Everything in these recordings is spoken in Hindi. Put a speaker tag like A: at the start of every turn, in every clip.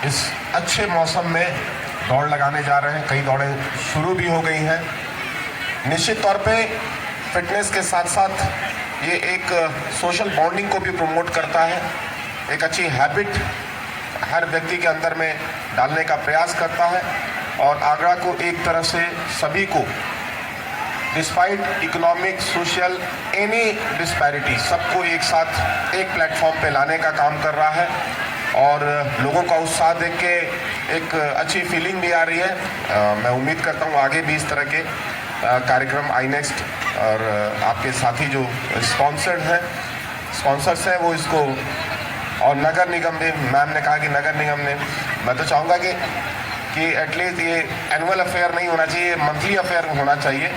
A: इस अच्छे मौसम में दौड़ लगाने जा रहे हैं। कई दौड़ें शुरू भी हो गई हैं। निश्चित तौर पे फिटनेस के साथ साथ ये एक सोशल बॉन्डिंग को भी प्रमोट करता है। एक अच्छी हैबिट हर व्यक्ति के अंदर में डालने का प्रयास करता है और आगरा को एक तरह से सभी को despite economic social any disparity सबको एक साथ एक प्लेटफॉर्म पे लाने का काम कर रहा है और लोगों का उत्साह देख के एक अच्छी फीलिंग भी आ रही है। मैं उम्मीद करता हूँ आगे भी इस तरह के कार्यक्रम आईनेक्स्ट और आपके साथी जो स्पॉन्सर्स हैं वो इसको, और नगर निगम भी, मैम ने कहा कि नगर निगम ने, मैं तो चाहूँगा कि एटलीस्ट ये एनुअल अफेयर नहीं होना चाहिए, मंथली अफेयर होना चाहिए,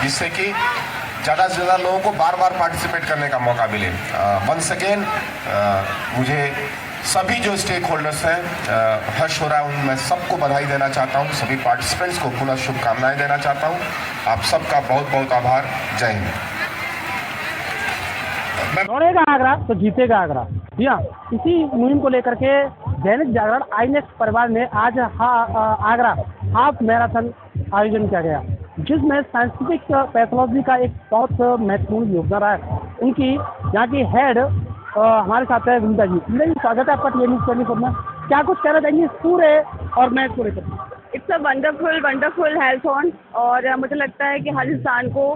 A: जिससे कि ज़्यादा से ज़्यादा लोगों को बार बार पार्टिसिपेट करने का मौका मिले। वंस अगेन मुझे सभी जो स्टेक होल्डर्स हैं हर्ष हो रहा है, मैं सबको बधाई देना चाहता हूँ, सभी पार्टिसिपेंट्स को पुनः शुभकामनाएं देना चाहता हूँ। आप सबका बहुत बहुत आभार। जय हिंद।
B: दौड़ेगा आगरा तो जीतेगा आगरा। जी हाँ, इसी मुहिम को लेकर के दैनिक जागरण आईनेक्स परिवार में आज आगरा हाफ मैराथन आयोजन किया गया, जिसमें साइंटिफिक पैथोलॉजी का एक बहुत महत्वपूर्ण योगदान रहा है। उनकी यहाँ की हेड हमारे साथ है विनीता जी। विनीता जी, स्वागत है आपका टीएनयू 24 में। क्या कुछ कहना चाहिए इस पूरे ऑर्गेनाइज को लेकर?
C: It's a wonderful health on, और मुझे लगता है कि हर इंसान को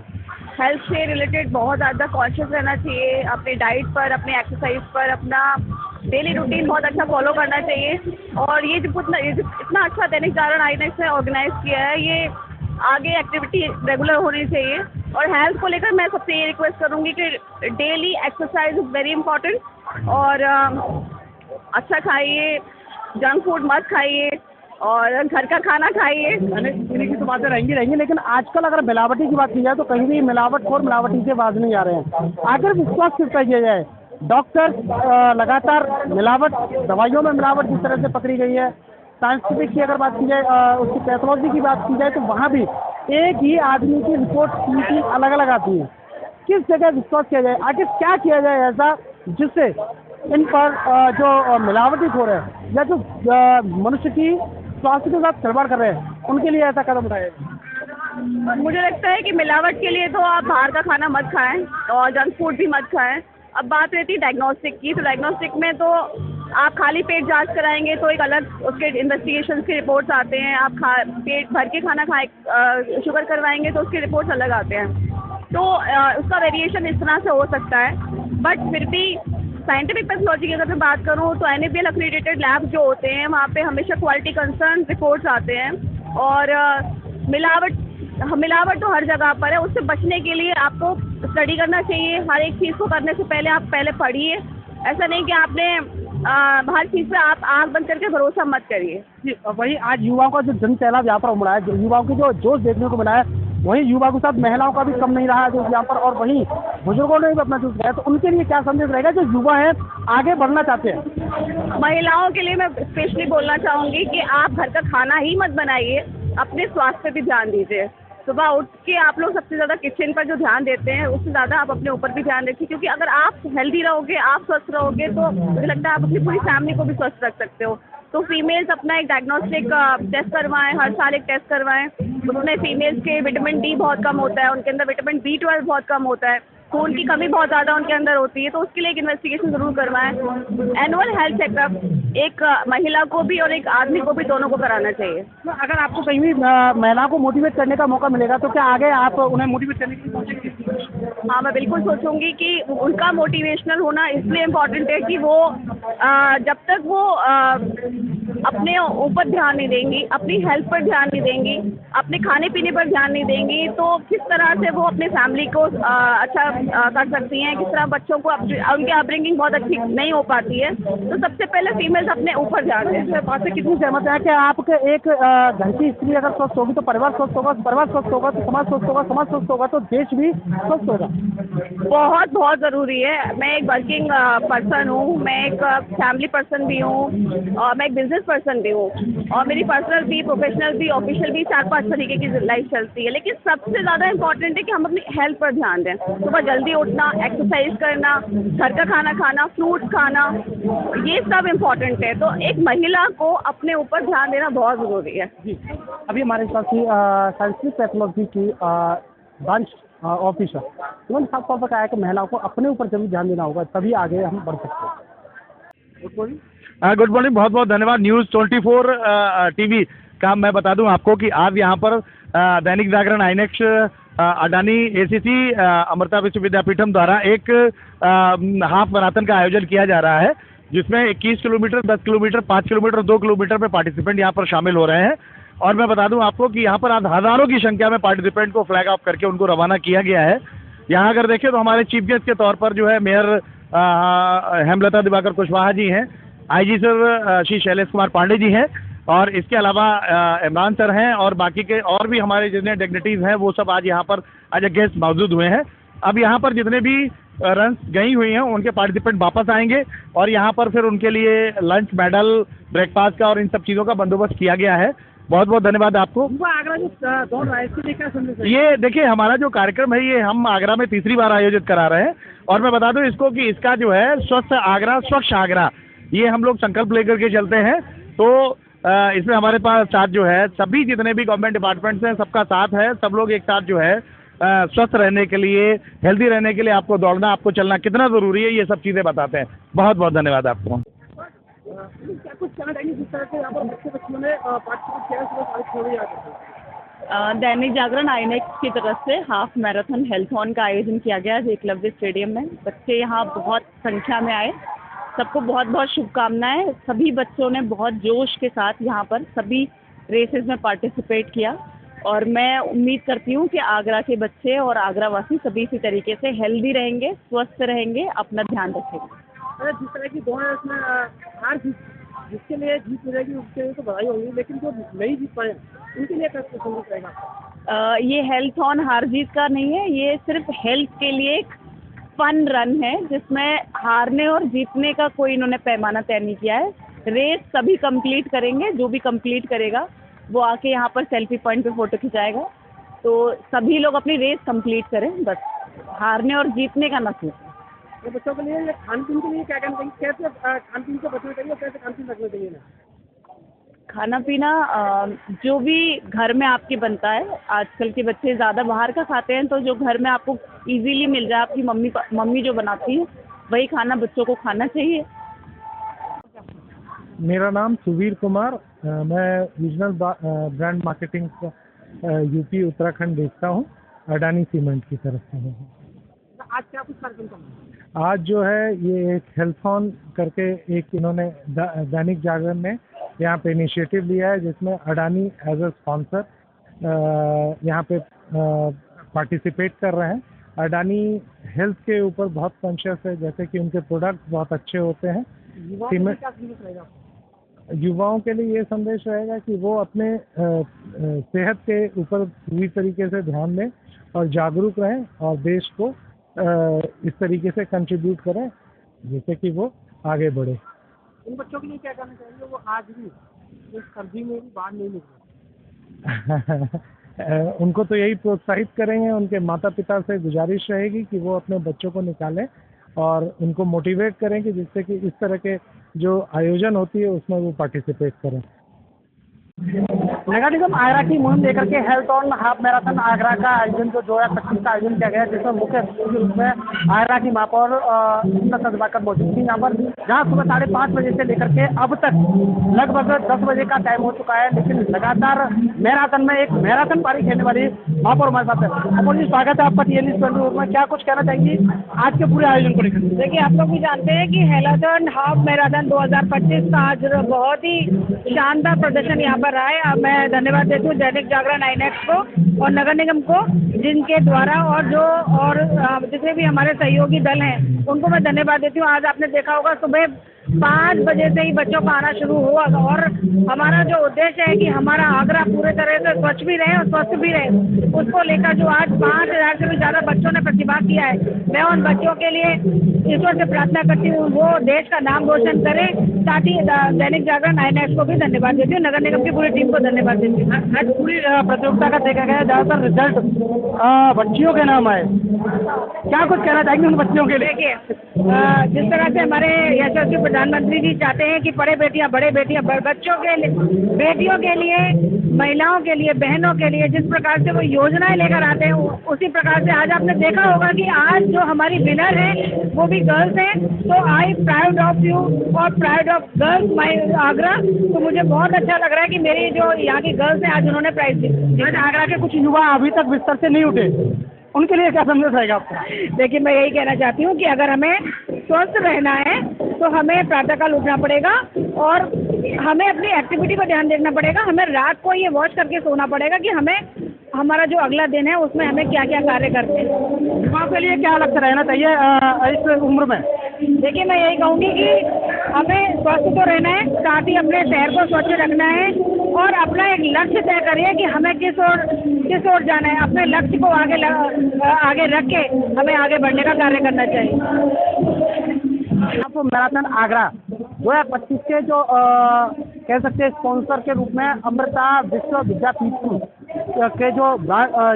C: हेल्थ से रिलेटेड बहुत ज़्यादा कॉन्शियस रहना चाहिए। अपनी डाइट पर, अपने एक्सरसाइज पर, अपना डेली रूटीन बहुत अच्छा फॉलो करना चाहिए। और ये जो इतना अच्छा दैनिक जागरण आईनेक्स ने ऑर्गेनाइज किया है, ये आगे एक्टिविटी रेगुलर होनी चाहिए। और हेल्थ को लेकर मैं सबसे ये रिक्वेस्ट करूँगी कि daily exercise is very important, और अच्छा खाइए, जंक फूड मत खाइए और घर का खाना खाइए।
B: खाने पीने की तो बातें रहेंगी, लेकिन आजकल अगर मिलावटी की बात की जाए तो कहीं भी मिलावट और मिलावटी से बाज नहीं आ रहे हैं। आखिर विश्वास किस पर किया जाए? डॉक्टर लगातार मिलावट, दवाइयों में मिलावट जिस तरह से पकड़ी गई है, साइंटिफिक की अगर बात की जाए, उसकी पैथोलॉजी की बात की जाए तो वहाँ भी एक ही आदमी की रिपोर्ट 3 अलग अलग आती है। किस जगह विश्वास किया जाए? आखिर क्या किया जाए ऐसा जिससे इन पर जो मिलावटी हो रहे हैं या जो मनुष्य की स्वास्थ्य के साथ खिलवाड़ कर रहे हैं उनके लिए ऐसा कदम उठाए?
C: मुझे लगता है कि मिलावट के लिए तो आप बाहर का खाना मत खाएं और जंक फूड भी मत खाएं। अब बात रहती है डायग्नोस्टिक की, तो डायग्नोस्टिक में तो आप खाली पेट जांच कराएंगे तो एक अलग उसके इन्वेस्टिगेशन के रिपोर्ट्स आते हैं। आप पेट भर के खाना खाए शुगर करवाएंगे तो उसके रिपोर्ट्स अलग आते हैं। तो उसका वेरिएशन इस तरह से हो सकता है, बट फिर भी साइंटिफिक पैथोलॉजी की अगर मैं बात करूँ तो NABL एक्रेडिटेड लैब जो होते हैं वहाँ पे हमेशा क्वालिटी कंसर्न रिपोर्ट्स आते हैं। और मिलावट तो हर जगह पर है, उससे बचने के लिए आपको स्टडी करना चाहिए। हर एक चीज़ को करने से पहले आप पहले पढ़िए। ऐसा नहीं कि आपने हर चीज़ पे आप आँख बंद करके भरोसा मत करिए।
B: जी, वही आज युवाओं का जो जन सैलाब यहाँ पर उमड़ा है, युवाओं की जो जोश देखने को मिला है, वहीं युवा के साथ महिलाओं का भी कम नहीं रहा जो यहाँ पर, और वहीं बुजुर्गों ने भी अपना जोश दिया। तो उनके लिए क्या संदेश रहेगा जो युवा हैं आगे बढ़ना चाहते हैं?
C: महिलाओं के लिए मैं स्पेशली बोलना चाहूँगी कि आप घर का खाना ही मत बनाइए, अपने स्वास्थ्य पे भी ध्यान दीजिए। सुबह उठ के आप लोग सबसे ज़्यादा किचन पर जो ध्यान देते हैं उससे ज़्यादा आप अपने ऊपर भी ध्यान रखिए, क्योंकि अगर आप हेल्दी रहोगे, आप स्वस्थ रहोगे, तो मुझे लगता है आप अपनी पूरी फैमिली को भी स्वस्थ रख सकते हो। तो फीमेल्स अपना एक डायग्नोस्टिक टेस्ट करवाएं, हर साल एक टेस्ट करवाएं। उसमें फीमेल्स के विटामिन D बहुत कम होता है, उनके अंदर विटामिन B12 बहुत कम होता है, खून की कमी बहुत ज़्यादा उनके अंदर होती है, तो उसके लिए एक इन्वेस्टिगेशन ज़रूर करवाएं। एनुअल हेल्थ चेकअप एक महिला को भी और एक आदमी को भी, दोनों को कराना चाहिए।
B: तो अगर आपको कहीं भी महिलाओं को मोटिवेट करने का मौका मिलेगा तो क्या आगे आप उन्हें मोटिवेट करने की सोचेंगे?
C: हाँ, मैं बिल्कुल सोचूंगी कि उनका मोटिवेशनल होना इसलिए इम्पोर्टेंट है कि वो जब तक वो अपने ऊपर ध्यान नहीं देंगी, अपनी हेल्थ पर ध्यान नहीं देंगी, अपने खाने पीने पर ध्यान नहीं देंगी, तो किस तरह से वो अपने फैमिली को अच्छा कर सकती हैं, किस तरह बच्चों को उनकी अपब्रिंगिंग बहुत अच्छी नहीं हो पाती है। तो सबसे पहले फीमेल्स अपने ऊपर ध्यान दें।
B: बात से कितनी सहमत है कि आपके एक घर की स्त्री अगर स्वस्थ होगी तो परिवार स्वस्थ होगा, परिवार स्वस्थ होगा तो समाज स्वस्थ होगा, समाज स्वस्थ होगा तो देश भी स्वस्थ होगा?
C: बहुत बहुत ज़रूरी है। मैं एक वर्किंग पर्सन हूँ, मैं एक फैमिली पर्सन भी हूँ, और मैं एक बिजनेस पर्सन भी हूँ, और मेरी पर्सनल भी, प्रोफेशनल भी, ऑफिशियल भी 4-5 तरीके की लाइफ चलती है। लेकिन सबसे ज़्यादा इम्पोर्टेंट है कि हम अपनी हेल्थ पर ध्यान दें। सुबह जल्दी उठना, एक्सरसाइज करना, घर का खाना खाना, फ्रूट्स खाना, ये सब इम्पोर्टेंट है। तो एक महिला को अपने ऊपर ध्यान देना बहुत ज़रूरी है।
B: जी, अभी हमारे साथ ही साइंटिफिक पैथोलॉजी की ब्रांच ऑफिसर उन्होंने साफ तौर पर कहा है कि महिलाओं को अपने ऊपर जब ध्यान देना होगा तभी आगे हम बढ़ सकते हैं।
D: गुड मॉर्निंग, बहुत बहुत धन्यवाद। न्यूज़ 24 टीवी का मैं बता दूं आपको कि आज यहाँ पर दैनिक जागरण आईनेक्स अडानी एसीसी अमृता विश्व विद्यापीठम द्वारा एक हाफ मैराथन का आयोजन किया जा रहा है, जिसमें 21 किलोमीटर, 10 किलोमीटर, 5 किलोमीटर, 2 किलोमीटर में पार्टिसिपेंट यहाँ पर शामिल हो रहे हैं। और मैं बता दूं आपको कि यहाँ पर आज हज़ारों की संख्या में पार्टिसिपेंट को फ्लैग ऑफ करके उनको रवाना किया गया है। यहाँ अगर देखें तो हमारे चीफ गेस्ट के तौर पर जो है मेयर हेमलता दिवाकर कुशवाहा जी हैं, आईजी सर श्री शैलेश कुमार पांडे जी हैं, और इसके अलावा इमरान सर हैं, और बाकी के और भी हमारे जितने डिग्निटीज़ हैं वो सब आज यहाँ पर एज ए गेस्ट मौजूद हुए हैं। अब यहाँ पर जितने भी रन गई हुई हैं उनके पार्टिसिपेंट वापस आएंगे और यहाँ पर फिर उनके लिए लंच, मेडल, ब्रेकफास्ट का और इन सब चीज़ों का बंदोबस्त किया गया है। बहुत बहुत धन्यवाद आपको।
B: आगरा जो दौड़ रहा है इसके लिए क्या संदेश है?
D: ये देखिए, हमारा जो कार्यक्रम है ये हम आगरा में तीसरी बार आयोजित करा रहे हैं, और मैं बता दूं इसको कि इसका जो है स्वस्थ आगरा, स्वच्छ आगरा, ये हम लोग संकल्प लेकर के चलते हैं। तो इसमें हमारे पास साथ जो है सभी जितने भी गवर्नमेंट डिपार्टमेंट्स हैं सबका साथ है। सब लोग एक साथ जो है स्वस्थ रहने के लिए, हेल्दी रहने के लिए आपको दौड़ना, आपको चलना कितना ज़रूरी है, ये सब चीज़ें बताते हैं। बहुत बहुत धन्यवाद आपको।
B: क्या कुछ कहना चाहिए जिस तरह से यहाँ पर बच्चों ने पार्टिसिपेट किया सुबह 4:30
C: दैनिक जागरण आईनेक्स की तरफ से हाफ मैराथन हेल्थॉन का आयोजन किया गया है एकलव्य स्टेडियम में। बच्चे यहाँ बहुत संख्या में आए, सबको बहुत बहुत शुभकामनाएं। सभी बच्चों ने बहुत जोश के साथ यहाँ पर सभी रेसेस में पार्टिसिपेट किया, और मैं उम्मीद करती हूँ कि आगरा के बच्चे और आगरा वासी सभी इसी तरीके से हेल्दी रहेंगे, स्वस्थ रहेंगे, अपना ध्यान रखेंगे।
B: जिस तरह की दौड़ है उसमें हार जीत, जिसके लिए जीत मिलेगी उसके लिए तो बधाई होगी, लेकिन जो नहीं जीत पाए उनके लिए कैसे संदेश रहेगा?
C: ये हेल्थ ऑन हार जीत का नहीं है, ये सिर्फ हेल्थ के लिए एक फन रन है जिसमें हारने और जीतने का कोई इन्होंने पैमाना तय नहीं किया है। रेस सभी कंप्लीट करेंगे, जो भी कंप्लीट करेगा वो आके यहाँ पर सेल्फी पॉइंट पे फ़ोटो खिंचाएगा। तो सभी लोग अपनी रेस कंप्लीट करें, बस हारने और जीतने का न सोचें।
B: तो बच्चों के लिए खान पीन के लिए क्या करना चाहिए, कैसे खान पीन से बचना चाहिए, कैसे खान पीन रखना चाहिए?
C: खाना पीना जो भी घर में आपके बनता है, आजकल के बच्चे ज़्यादा बाहर का खाते हैं, तो जो घर में आपको इजीली मिल जाए, आपकी मम्मी जो बनाती है वही खाना बच्चों को खाना चाहिए।
E: मेरा नाम सुवीर कुमार, मैं regional brand marketing UP Uttarakhand देखता हूँ, अडानी सीमेंट की तरफ से हूँ।
B: आज क्या कुछ कार्यक्रम करना है?
E: आज जो है ये एक हेल्थॉन करके एक इन्होंने दैनिक जागरण ने यहाँ पे इनिशिएटिव लिया है, जिसमें अडानी एज अ स्पॉन्सर यहाँ पे पार्टिसिपेट कर रहे हैं। अडानी हेल्थ के ऊपर बहुत कॉन्शियस है, जैसे कि उनके प्रोडक्ट्स बहुत अच्छे होते हैं। युवाओं के लिए ये संदेश रहेगा कि वो अपने सेहत के ऊपर पूरी तरीके से ध्यान दें और जागरूक रहें और देश को इस तरीके से कंट्रीब्यूट करें जिससे कि वो आगे बढ़े।
B: इन बच्चों के लिए क्या करना चाहिए वो आज भी इस कर्जी में भी बाहर नहीं निकले?
E: उनको तो यही प्रोत्साहित करेंगे, उनके माता पिता से गुजारिश रहेगी कि वो अपने बच्चों को निकालें और उनको मोटिवेट करें कि जिससे कि इस तरह के जो आयोजन होती है उसमें वो पार्टिसिपेट करें।
B: नगर निगम आगरा की मुहिम लेकर के health on half marathon Agra का आयोजन जो 2025 का आयोजन किया गया, जिसमें मुख्य अतिथि के रूप में आगरा की महापौर हेमलता दिवाकर मौजूद थी यहाँ पर, जहाँ सुबह 5:30 बजे से लेकर के अब तक लगभग 10 बजे का टाइम हो चुका है, लेकिन लगातार मैराथन में एक मैराथन पारी खेलने वाली महापौर हमारे साथ है। महापौर जी, स्वागत है आपका TNS 24 में। क्या कुछ कहना चाहेंगी आज के पूरे आयोजन को लेकर?
F: देखिए, आप लोग भी जानते हैं कि हेलाथन हाफ मैराथन 2025 का आज बहुत ही शानदार प्रदर्शन यहाँ पर रहा है। अब मैं धन्यवाद देती हूँ दैनिक जागरण आईनेक्स को और नगर निगम को, जिनके द्वारा और जितने भी हमारे सहयोगी दल हैं उनको मैं धन्यवाद देती हूँ। आज आपने देखा होगा सुबह 5 बजे से ही बच्चों का आना शुरू हुआ और हमारा जो उद्देश्य है कि हमारा आगरा पूरे तरह से स्वच्छ भी रहे और स्वस्थ भी रहे, उसको लेकर जो आज 5,000 से भी ज़्यादा बच्चों ने प्रतिभाग किया है, मैं उन बच्चों के लिए ईश्वर से प्रार्थना करती हूँ वो देश का नाम रोशन करें। साथ ही दैनिक जागरण आईएनएक्स को भी धन्यवाद देती हूँ, नगर निगम की पूरी टीम को धन्यवाद देती हूँ।
B: आज पूरी प्रतियोगिता का देखा गया ज़्यादातर रिजल्ट बच्चियों के नाम आए, क्या कुछ कहना चाहेंगे उन बच्चियों के लिए?
F: देखिए जिस तरह से हमारे यशस्वी प्रधानमंत्री जी चाहते हैं कि बड़े बेटियां बच्चों के लिए, बेटियों के लिए, महिलाओं के लिए, बहनों के लिए जिस प्रकार से वो योजनाएं लेकर आते हैं, उसी प्रकार से आज आपने देखा होगा कि आज जो हमारी विनर है वो भी गर्ल्स हैं। तो आई प्राउड ऑफ यू और प्राउड ऑफ गर्ल्स माई आगरा। तो मुझे बहुत अच्छा लग रहा है कि मेरी जो यहाँ की गर्ल्स हैं आज उन्होंने प्राइज दी।
B: आज आगरा के कुछ युवा अभी तक बिस्तर से नहीं उठे, उनके लिए क्या संदेश रहेगा आपका?
F: देखिए मैं यही कहना चाहती हूँ कि अगर हमें स्वस्थ रहना है तो हमें प्रातःकाल उठना पड़ेगा और हमें अपनी एक्टिविटी पर ध्यान देना पड़ेगा। हमें रात को ये वॉच करके सोना पड़ेगा कि हमें हमारा जो अगला दिन है उसमें हमें क्या क्या कार्य करते हैं।
B: युवाओं के लिए क्या लक्ष्य रहना चाहिए इस उम्र में?
F: देखिए मैं यही कहूँगी कि हमें स्वस्थ तो रहना है, साथ ही अपने शहर को स्वच्छ रखना है और अपना एक लक्ष्य तय करिए कि हमें किस ओर जाना है। अपने लक्ष्य को आगे रख के हमें आगे बढ़ने का कार्य करना चाहिए।
B: आपको मैराथन आगरा 2025 के जो कह सकते हैं स्पॉन्सर के रूप में अमृता विश्व विद्यापीठ के जो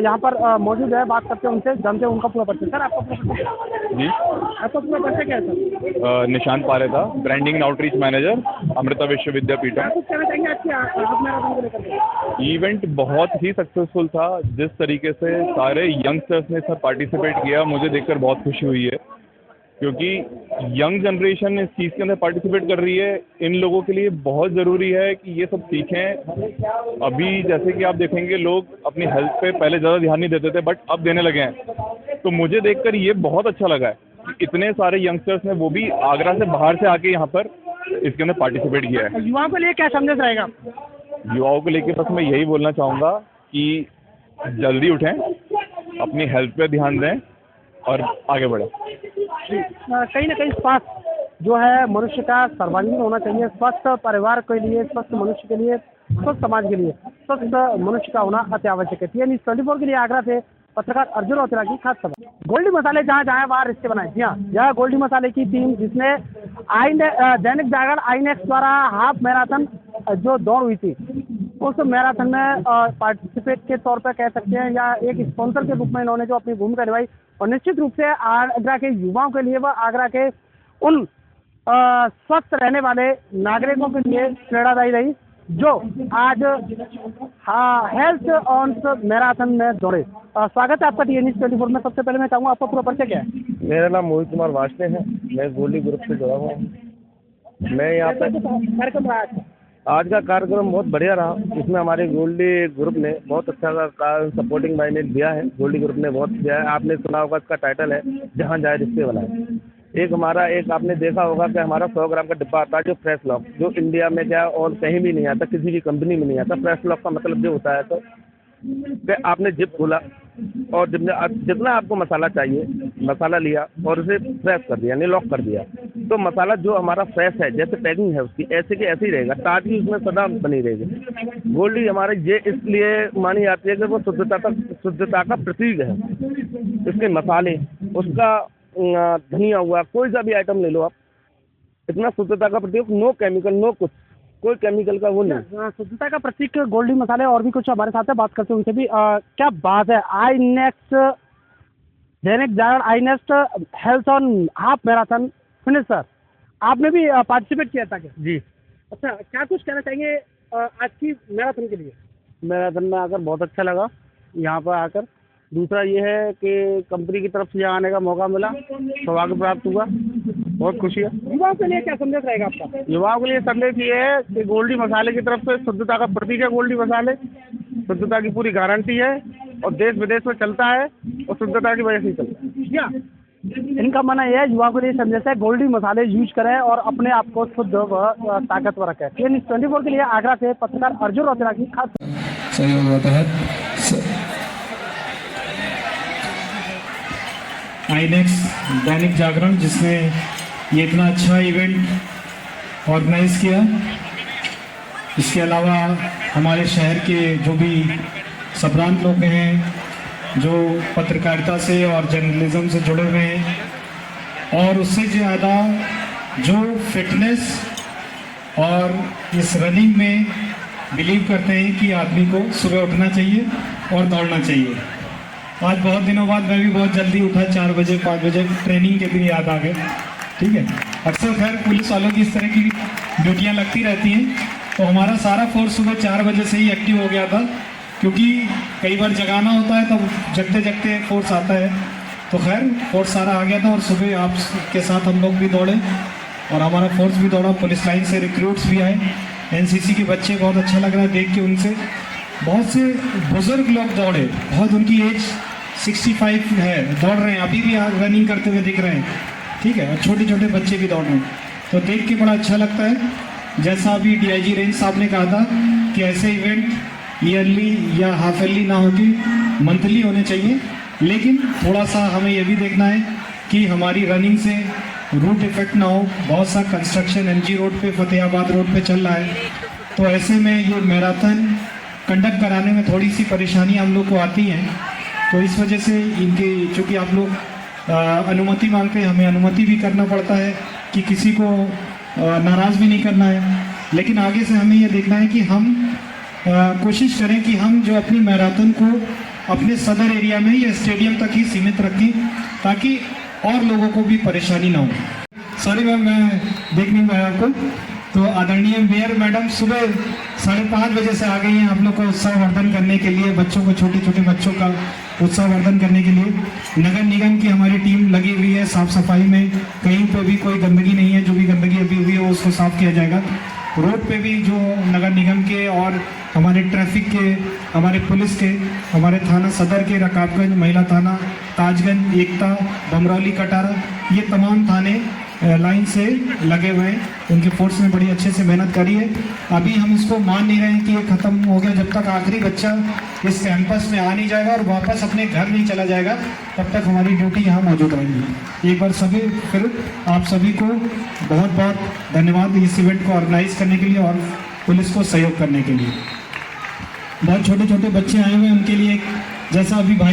B: यहाँ पर मौजूद है, बात करते हैं उनसे, जानते हैं उनका पूरा परिचय। सर आपका पूरा परिचय?
G: जी,
B: आपका पूरा परिचय क्या है sir?
G: Nishant Pareta, branding and outreach manager, Amrita विश्व विद्यापीठ।
B: कुछ कहना चाहेंगे आज की हाफ मैराथन को लेकर?
G: इवेंट बहुत ही सक्सेसफुल था। जिस तरीके से सारे यंगस्टर्स ने इसमें पार्टिसिपेट किया, मुझे देखकर बहुत खुशी हुई है, क्योंकि यंग जनरेशन इस चीज़ के अंदर पार्टिसिपेट कर रही है। इन लोगों के लिए बहुत ज़रूरी है कि ये सब सीखें। अभी जैसे कि आप देखेंगे लोग अपनी हेल्थ पे पहले ज़्यादा ध्यान नहीं देते थे, बट अब देने लगे हैं। तो मुझे देखकर ये बहुत अच्छा लगा है कि इतने सारे यंगस्टर्स ने, वो भी आगरा से बाहर से आके यहाँ पर इसके अंदर पार्टिसिपेट किया है।
B: युवाओं के लिए क्या संदेश रहेगा?
G: युवाओं को लेकर बस मैं यही बोलना चाहूँगा कि जल्दी उठें, अपनी हेल्थ पे ध्यान दें और आगे बढ़ें।
B: कहीं ना कहीं स्वास्थ्य जो है मनुष्य का सर्वांगीण होना चाहिए। स्वस्थ परिवार के लिए, स्वस्थ मनुष्य के लिए, स्वस्थ समाज के लिए स्वस्थ मनुष्य का होना अति आवश्यक है। TN News 24 के लिए आगरा से पत्रकार अर्जुन रौतेला की खास खबर। गोल्डी मसाले जहाँ जहाँ वहाँ रिश्ते बनाए। जी हाँ, यह गोल्डी मसाले की टीम जिसने दैनिक जागरण आईएनएक्स द्वारा हाफ मैराथन जो दौड़ हुई थी, उस मैराथन में पार्टिसिपेट के तौर पर कह सकते हैं या एक स्पॉन्सर के रूप में इन्होंने जो अपनी भूमिका निभाई, और निश्चित रूप से आगरा के युवाओं के लिए व आगरा के उन स्वस्थ रहने वाले नागरिकों के लिए प्रेरणादायी रही जो आज हेल्थ ऑन मैराथन में दौड़े। स्वागत है आपका TN News 24 में। सबसे पहले मैं चाहूँगा आपका पूरा परिचय क्या है?
H: मेरा नाम मोहित कुमार वाशने है, मैं गोल्डी ग्रुप से जुड़ा हुआ हूँ। मैं यहाँ पर
B: कार्यक्रम रहा है
H: आज का कार्यक्रम बहुत बढ़िया रहा। इसमें हमारे गोल्डी ग्रुप ने बहुत अच्छा सपोर्टिंग माइनेट दिया है। गोल्डी ग्रुप ने बहुत दिया है। आपने सुना होगा, इसका टाइटल है जहाँ जाए रिश्ते बनाए। एक आपने देखा होगा कि हमारा 100 ग्राम का डिब्बा आता है जो फ्रेश लॉक, जो इंडिया में क्या और कहीं भी नहीं आता, किसी भी कंपनी में नहीं आता। फ्रेश लॉक का मतलब जो होता है तो कि आपने जिप खोला और जितना आपको मसाला चाहिए, मसाला लिया और उसे फ्रेश कर दिया, यानी लॉक कर दिया। तो मसाला जो हमारा फ्रेश है, जैसे पैकिंग है उसकी, ऐसे के ऐसे ही रहेगा, ताज़ी उसमें सदा बनी रहेगी। गोल्डी हमारे ये इसलिए मानी जाती है कि वो शुद्धता का प्रतीक है। इसके मसाले, उसका धनिया हुआ, कोई सा भी आइटम ले लो आप, इतना शुद्धता का प्रतीक, नो केमिकल, नो कुछ, कोई केमिकल का वो नहीं।
B: शुद्धता का प्रतीक गोल्डी मसाले। और भी कुछ हमारे साथ है, बात करते हैं उनसे भी। क्या बात है, iNext Dainik Jagran iNext health on half marathon finish. Sir आपने भी पार्टिसिपेट किया था क्या?
H: जी।
B: अच्छा, क्या कुछ कहना चाहिए आज की मैराथन के लिए?
H: मैराथन में आकर बहुत अच्छा लगा यहाँ पर आकर। दूसरा ये है कि कंपनी की तरफ से यहाँ आने का मौका मिला, सौभाग्य प्राप्त हुआ, बहुत खुशी है।
B: युवाओं के लिए क्या संदेश रहेगा आपका?
H: युवाओं के लिए संदेश ये है कि गोल्डी मसाले की तरफ से शुद्धता का प्रतीक है। गोल्डी मसाले शुद्धता की पूरी गारंटी है और देश विदेश में चलता है और शुद्धता की वजह से चलता है।
B: इनका मानना यह है, युवाओं के लिए संदेश है, गोल्डी मसाले यूज करें और अपने आप को शुद्ध व ताकतवर रखें। TN News 24 के लिए आगरा से पत्रकार अर्जुन रौतेला की खास।
I: आईएनएक्स दैनिक जागरण जिसने ये इतना अच्छा इवेंट ऑर्गेनाइज़ किया। इसके अलावा हमारे शहर के जो भी संभ्रांत लोग हैं, जो पत्रकारिता से और जर्नलिज्म से जुड़े हुए हैं, और उससे ज़्यादा जो फिटनेस और इस रनिंग में बिलीव करते हैं कि आदमी को सुबह उठना चाहिए और दौड़ना चाहिए। आज बहुत दिनों बाद मैं भी बहुत जल्दी उठा, 4 बजे 5 बजे, ट्रेनिंग के दिन याद आ गए। ठीक है, अक्सर खैर पुलिस वालों की इस तरह की ड्यूटियाँ लगती रहती हैं, तो हमारा सारा फोर्स सुबह 4 बजे से ही एक्टिव हो गया था, क्योंकि कई बार जगाना होता है तब जगते जगते फोर्स आता है। तो खैर फोर्स सारा आ गया था और सुबह आपके साथ हम लोग भी दौड़े और हमारा फोर्स भी दौड़ा। पुलिस लाइन से रिक्रूट्स भी आए, एनसीसी के बच्चे, बहुत अच्छा लग रहा है देख के उनसे। बहुत से बुजुर्ग लोग दौड़े, बहुत उनकी एज 65 है, दौड़ रहे हैं, अभी भी रनिंग करते हुए दिख रहे हैं। ठीक है, और छोटे छोटे बच्चे भी दौड़ रहे हैं, तो देख के बड़ा अच्छा लगता है। जैसा अभी डीआईजी रेंज साहब ने कहा था कि ऐसे इवेंट ईयरली या हाफ ईयरली ना होगी, मंथली होने चाहिए, लेकिन थोड़ा सा हमें यह भी देखना है कि हमारी रनिंग से रूट इफेक्ट ना हो। बहुत सा कंस्ट्रक्शन एमजी रोड पे, फतेहाबाद रोड पे चल रहा है, तो ऐसे में ये मैराथन कंडक्ट कराने में थोड़ी सी परेशानी हम लोग को आती हैं। तो इस वजह से इनकी, चूँकि आप लोग अनुमति मांगते हैं, हमें अनुमति भी करना पड़ता है कि किसी को नाराज़ भी नहीं करना है। लेकिन आगे से हमें ये देखना है कि हम कोशिश करें कि हम जो अपनी मैराथन को अपने सदर एरिया में या स्टेडियम तक ही सीमित रखें, ताकि और लोगों को भी परेशानी ना हो। सॉरी मैम, मैं देख नहीं पाया आपको। तो आदरणीय मेयर मैडम सुबह 5:30 बजे से आ गई हैं आप लोग का उत्साहवर्धन करने के लिए, बच्चों को, छोटे छोटे बच्चों का उत्साहवर्धन करने के लिए। नगर निगम की हमारी टीम लगी हुई है साफ़ सफाई में, कहीं पे भी कोई गंदगी नहीं है, जो भी गंदगी अभी हुई है उसको साफ़ किया जाएगा। रोड पे भी जो नगर निगम के और हमारे ट्रैफिक के, हमारे पुलिस के, हमारे थाना सदर के, रकाबगंज महिला थाना, ताजगंज, एकता, बमरौली, कटारा, ये तमाम थाने लाइन से लगे हुए हैं। उनके फोर्स ने बड़ी अच्छे से मेहनत करी है। अभी हम इसको मान नहीं रहे हैं कि ये ख़त्म हो गया, जब तक आखिरी बच्चा इस कैंपस में आ नहीं जाएगा और वापस अपने घर नहीं चला जाएगा, तब तक हमारी ड्यूटी यहाँ मौजूद रहेगी। एक बार सभी, फिर आप सभी को बहुत बहुत धन्यवाद इस इवेंट को ऑर्गेनाइज करने के लिए और पुलिस को सहयोग करने के लिए। बहुत छोटे छोटे बच्चे आए हुए हैं, उनके लिए जैसा अभी भाई